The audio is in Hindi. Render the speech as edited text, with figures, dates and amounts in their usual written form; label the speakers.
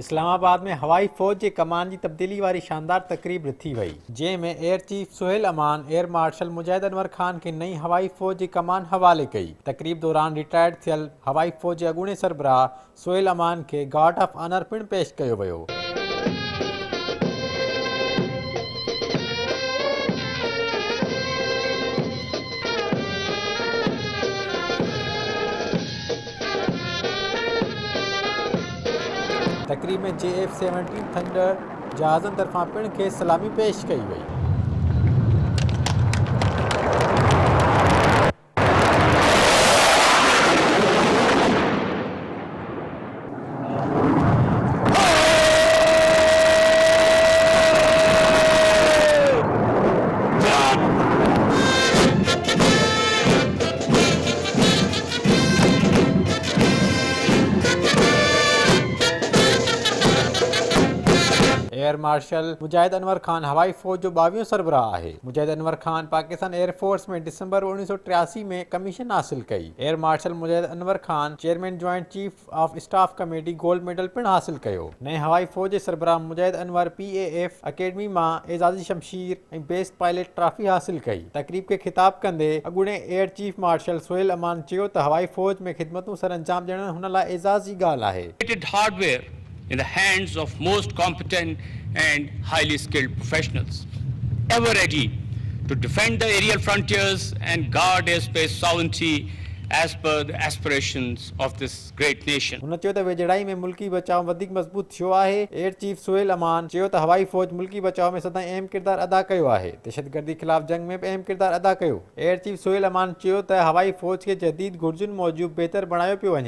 Speaker 1: इस्लामाबाद में हवाई फ़ौज जे कमान जी तब्दीली वारी शानदार तकरीब रखी वई, जंहिंमें एयर चीफ सुहेल अमान एयर मार्शल मुजाहिद अनवर खान खे नई हवाई फ़ौज जी कमान हवाले कई। तकरीब दौरान रिटायर्ड थियल हवाई फ़ौज जे अॻूणे सरबराह सुहेल अमान खे गार्ड ऑफ ऑनर पिणु पेश कयो वियो। तकरीब में JF-17 थंडर जहाज़नि तरफ़ां पिणु खेसि सलामी पेश कई वई। एयर मार्शल मुजाहिद अनवर खान हवाई फ़ौज जो 22 सरबराह आहे। मुजाहिद अनवर खान पाकिस्तान एयर फोर्स में दिसंबर 1983 में कमीशन हासिल कई। Air marshal Mujahid Anwar Khan chairman joint chief of staff committee gold medal पिणु हासिल कयो। नए हवाई फ़ौज जे सरबराह मुजाहिद अनवर PAF अकेडमी मां एजाज़ी शमशीर ऐं बेस्ट पायलट ट्रॉफी हासिल कई। तकरीब खे ख़िताब कंदे अॻूणे एयर चीफ मार्शल सुहेल अमान चयो त हवाई फ़ौज में ख़िदमतूं सर अंजाम ॾियणु हुन लाइ एज़ाज़ जी ॻाल्हि आहे।
Speaker 2: Hardware in the hands of most competent and highly skilled professionals, ever ready to defend the aerial frontiers and guard airspace sovereignty as per the aspirations of this great nation.
Speaker 1: हुन चयो त वेझड़ाई में मुल्की बचाव वधीक मज़बूत थियो आहे। एयर चीफ सुहेल अमान चयो त हवाई फ़ौज मुल्की बचाव में सदाईं अहम किरदार अदा कयो आहे। दहशतगर्दी ख़िलाफ़ जंग में बि अहम किरदार अदा कयो। एयर चीफ सुहेल अमान चयो त हवाई फ़ौज खे जदीद घुर्जुनि मूजिबि बहितर बणायो पियो वञे।